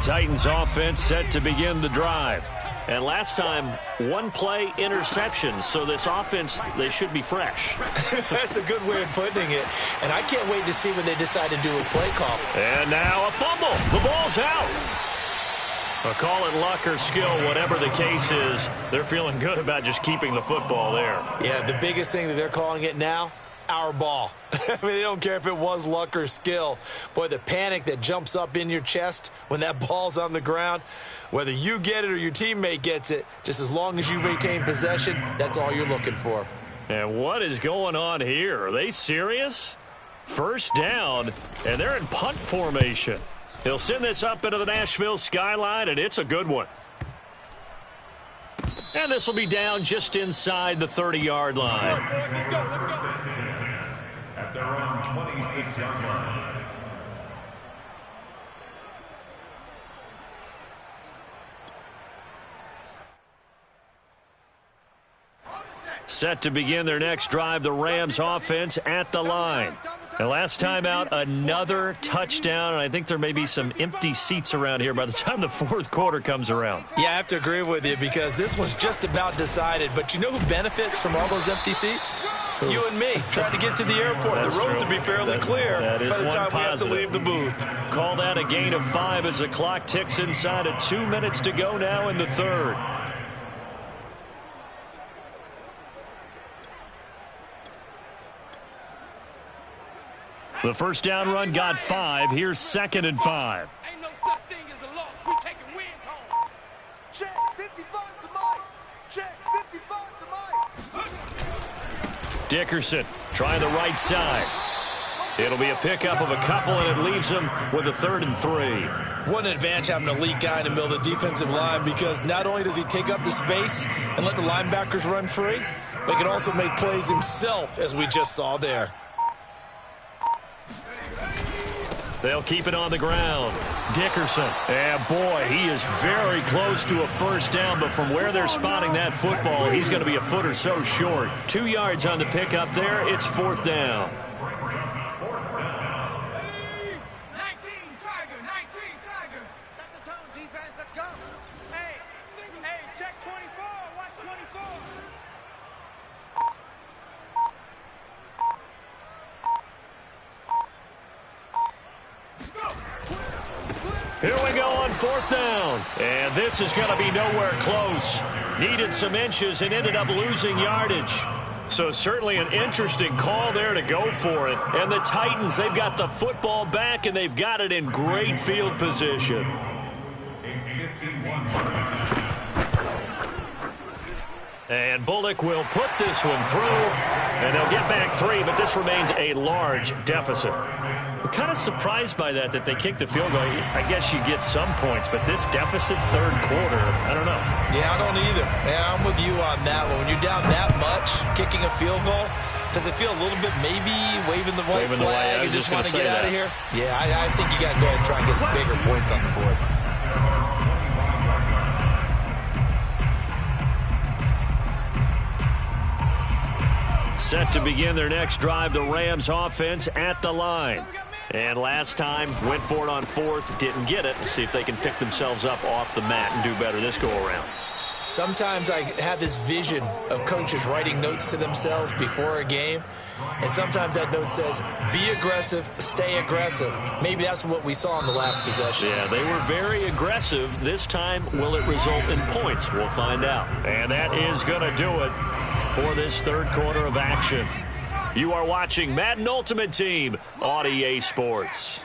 Titans offense set to begin the drive. And last time, one play interception. So this offense, they should be fresh. That's a good way of putting it. And I can't wait to see when they decide to do a play call. And now a fumble. The ball's out. Well, call it luck or skill, whatever the case is. They're feeling good about just keeping the football there. Yeah, the biggest thing that they're calling it now, our ball. I mean, they don't care if it was luck or skill. Boy, the panic that jumps up in your chest when that ball's on the ground, whether you get it or your teammate gets it, just as long as you retain possession, that's all you're looking for. And what is going on here? Are they serious? First down, and they're in punt formation. He'll send this up into the Nashville skyline, and it's a good one. And this will be down just inside the 30-yard line. Let's go. At their own 26-yard line. Set to begin their next drive, the Rams offense at the line. And last time out, another touchdown, and I think there may be some empty seats around here by the time the fourth quarter comes around. Yeah, I have to agree with you because this one's just about decided. But you know who benefits from all those empty seats? You and me, trying to get to the airport. That's the road true. to be fairly clear by the time we have to leave the booth. Call that a gain of 5 as the clock ticks inside of 2 minutes to go now in the third. The first down run got 5. Here's 2nd and 5. Ain't no such thing as a loss. We taking wins home. Check 55 to Mike. Check 55 to Mike. Dickerson trying the right side. It'll be a pickup of a couple, and it leaves him with a 3rd and 3. What an advantage having an elite guy in the middle of the defensive line, because not only does he take up the space and let the linebackers run free, but he can also make plays himself, as we just saw there. They'll keep it on the ground. Dickerson. And boy, he is very close to a first down, but from where they're spotting that football, he's going to be a foot or so short. 2 yards on the pickup there. It's 4th down. 19, Tiger. Set the tone, defense. Let's go. Hey, check 24. Watch 24. Here we go on 4th down. And this is going to be nowhere close. Needed some inches and ended up losing yardage. So certainly an interesting call there to go for it. And the Titans, they've got the football back, and they've got it in great field position. And Bullock will put this one through, and they'll get back 3, but this remains a large deficit. I'm kind of surprised by that they kicked the field goal. I guess you get some points, but this deficit 3rd quarter, I don't know. Yeah, I don't either. Yeah, I'm with you on that one. When you're down that much, kicking a field goal, does it feel a little bit maybe waving the white flag and just want to get out of here? Yeah, I think you got to go ahead and try and get some bigger points on the board. Set to begin their next drive, the Rams offense at the line. And last time, went for it on 4th, didn't get it. Let's see if they can pick themselves up off the mat and do better this go-around. Sometimes I have this vision of coaches writing notes to themselves before a game, and sometimes that note says, be aggressive, stay aggressive. Maybe that's what we saw in the last possession. Yeah, they were very aggressive. This time, will it result in points? We'll find out. And that is going to do it for this 3rd quarter of action. You are watching Madden Ultimate Team on EA Sports.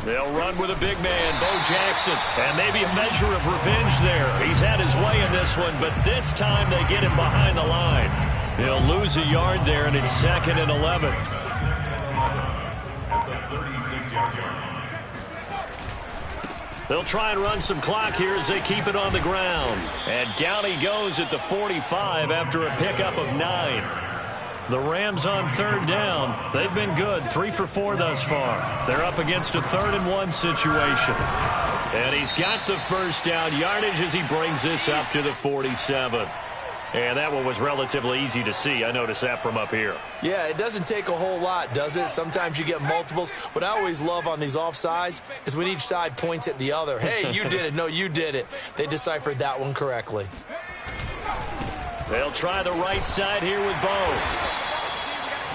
They'll run with a big man, Bo Jackson, and maybe a measure of revenge there. He's had his way in this one, but this time they get him behind the line. He'll lose a yard there, and it's 2nd and 11. At the 36-yard line. They'll try and run some clock here as they keep it on the ground. And down he goes at the 45 after a pickup of 9. The Rams on 3rd down. They've been good, 3 for 4 thus far. They're up against a 3rd and 1 situation. And he's got the first down yardage as he brings this up to the 47. And that one was relatively easy to see. I noticed that from up here. Yeah, it doesn't take a whole lot, does it? Sometimes you get multiples. What I always love on these offsides is when each side points at the other. Hey, you did it. No, you did it. They deciphered that one correctly. They'll try the right side here with Bo.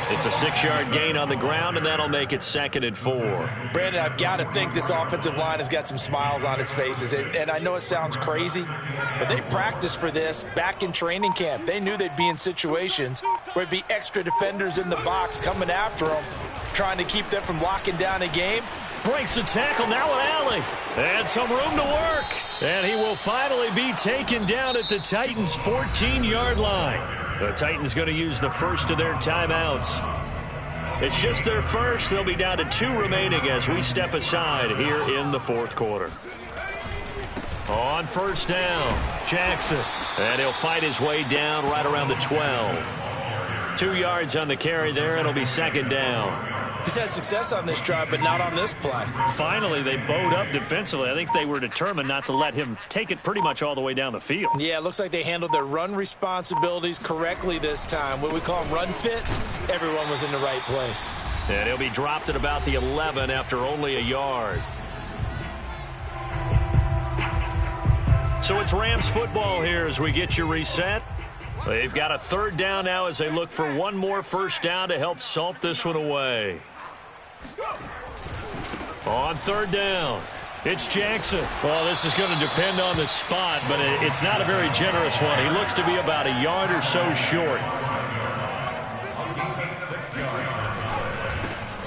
It's a 6-yard gain on the ground, and that'll make it 2nd and 4. Brandon, I've got to think this offensive line has got some smiles on its faces. And I know it sounds crazy, but they practiced for this back in training camp. They knew they'd be in situations where there'd be extra defenders in the box coming after them, trying to keep them from locking down a game. Breaks the tackle, now an alley. And some room to work. And he will finally be taken down at the Titans' 14-yard line. The Titans going to use the first of their timeouts. It's just their first. They'll be down to 2 remaining as we step aside here in the 4th quarter. On 1st down, Jackson. And he'll fight his way down right around the 12. 2 yards on the carry there. It'll be 2nd down. He's had success on this drive, but not on this play. Finally, they bowed up defensively. I think they were determined not to let him take it pretty much all the way down the field. Yeah, it looks like they handled their run responsibilities correctly this time. What we call them run fits, everyone was in the right place. And he'll be dropped at about the 11 after only a yard. So it's Rams football here as we get you reset. They've got a 3rd down now as they look for one more 1st down to help salt this one away. On 3rd down, it's Jackson. Well, this is going to depend on the spot, but it's not a very generous one. He looks to be about a yard or so short.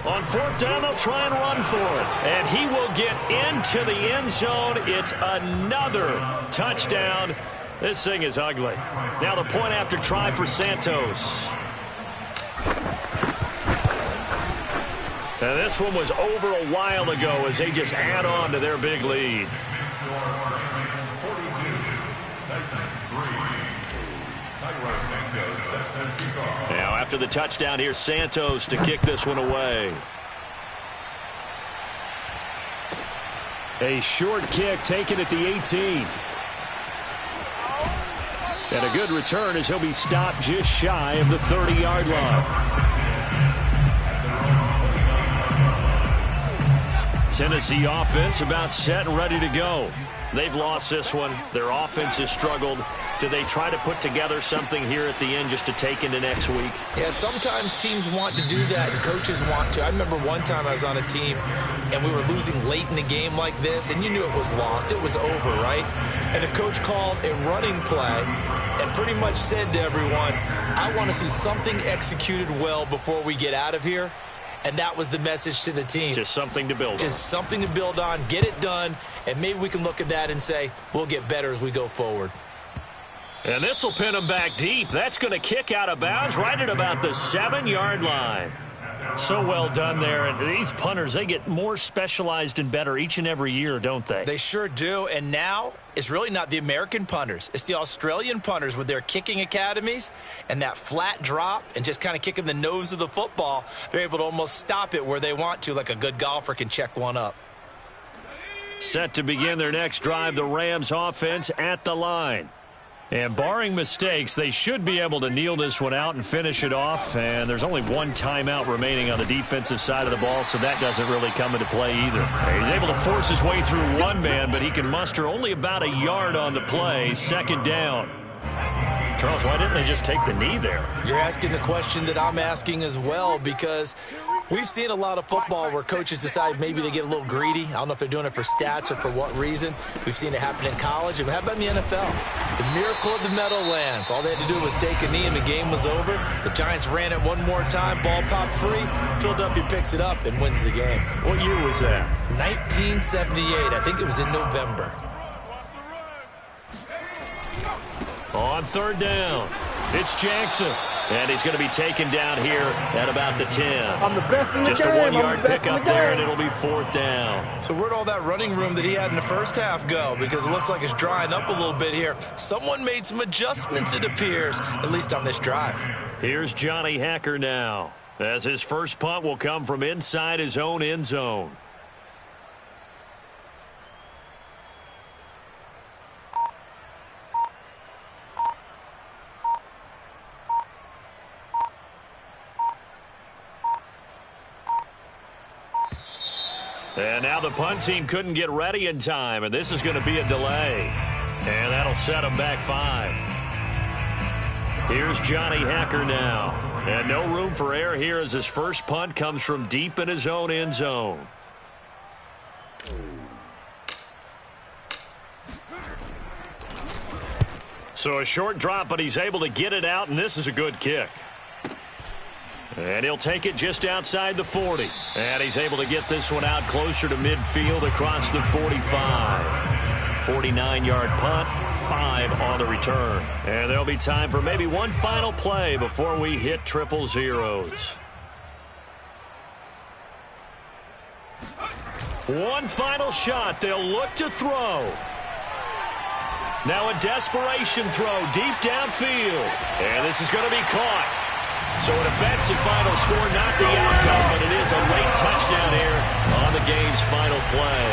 On 4th down, they'll try and run for it. And he will get into the end zone. It's another touchdown. This thing is ugly. Now the point after try for Santos. And this one was over a while ago as they just add on to their big lead. Now after the touchdown here, Santos to kick this one away. A short kick taken at the 18. And a good return as he'll be stopped just shy of the 30-yard line. Tennessee offense about set and ready to go. They've lost this one. Their offense has struggled. Do they try to put together something here at the end just to take into next week? Yeah, sometimes teams want to do that and coaches want to. I remember one time I was on a team and we were losing late in the game like this, and you knew it was lost. It was over, right? And the coach called a running play and pretty much said to everyone, I want to see something executed well before we get out of here. And that was the message to the team. Just something to build on. Just something to build on, get it done, and maybe we can look at that and say, we'll get better as we go forward. And this will pin him back deep. That's going to kick out of bounds right at about the 7-yard line. So well done there. And these punters, they get more specialized and better each and every year, don't they? They sure do. And now it's really not the American punters. It's the Australian punters with their kicking academies and that flat drop and just kind of kicking the nose of the football. They're able to almost stop it where they want to, like a good golfer can check one up. Set to begin their next drive, the Rams offense at the line. And barring mistakes, they should be able to kneel this one out and finish it off. And there's only one timeout remaining on the defensive side of the ball, so that doesn't really come into play either. He's able to force his way through one man, but he can muster only about a yard on the play. 2nd down. Charles, why didn't they just take the knee there? You're asking the question that I'm asking as well, because we've seen a lot of football where coaches decide maybe they get a little greedy. I don't know if they're doing it for stats or for what reason. We've seen it happen in college. And how about in the NFL? The miracle of the Meadowlands. All they had to do was take a knee and the game was over. The Giants ran it one more time. Ball popped free. Philadelphia picks it up and wins the game. What year was that? 1978. I think it was in November. On 3rd down, it's Jackson. And he's going to be taken down here at about the 10. I'm the best in the Just game. a 1-yard pickup there, and it'll be 4th down. So where'd all that running room that he had in the first half go? Because it looks like it's drying up a little bit here. Someone made some adjustments, it appears, at least on this drive. Here's Johnny Hacker now, as his first punt will come from inside his own end zone. And now the punt team couldn't get ready in time, and this is going to be a delay. And that'll set them back 5. Here's Johnny Hacker now. And no room for error here as his first punt comes from deep in his own end zone. So a short drop, but he's able to get it out, and this is a good kick. And he'll take it just outside the 40. And he's able to get this one out closer to midfield across the 45. 49-yard punt, 5 on the return. And there'll be time for maybe one final play before we hit triple zeros. One final shot. They'll look to throw. Now a desperation throw deep downfield. And this is going to be caught. So an offensive final score, not the outcome, but it is a late touchdown here on the game's final play.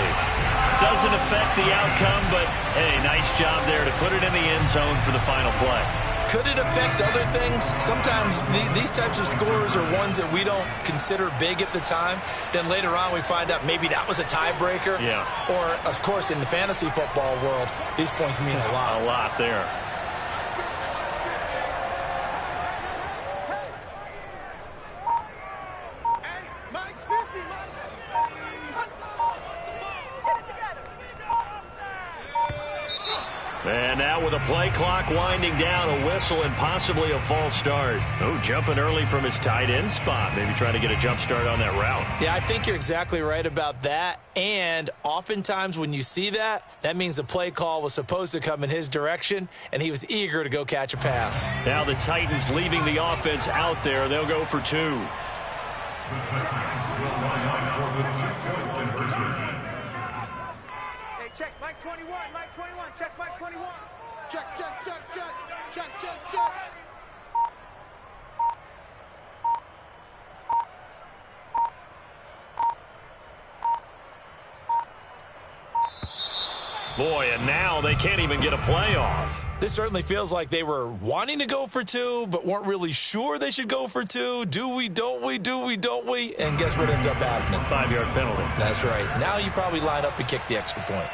Doesn't affect the outcome, but, hey, nice job there to put it in the end zone for the final play. Could it affect other things? Sometimes these types of scores are ones that we don't consider big at the time. Then later on we find out maybe that was a tiebreaker. Yeah. Or, of course, in the fantasy football world, these points mean a lot. A lot there. And now with a play clock winding down, a whistle and possibly a false start. Oh, jumping early from his tight end spot. Maybe trying to get a jump start on that route. Yeah, I think you're exactly right about that. And oftentimes when you see that, that means the play call was supposed to come in his direction, and he was eager to go catch a pass. Now the Titans leaving the offense out there. They'll go for 2. The Titans will line up for the two-point conversion. Hey, check Mike 21, Mike 21, check Mike 21. Check, check, check, check, check, check, check. Boy, and now they can't even get a play off. This certainly feels like they were wanting to go for 2, but weren't really sure they should go for 2. Do we, don't we, do we, don't we? And guess what ends up happening? 5-yard penalty. That's right. Now you probably line up and kick the extra point.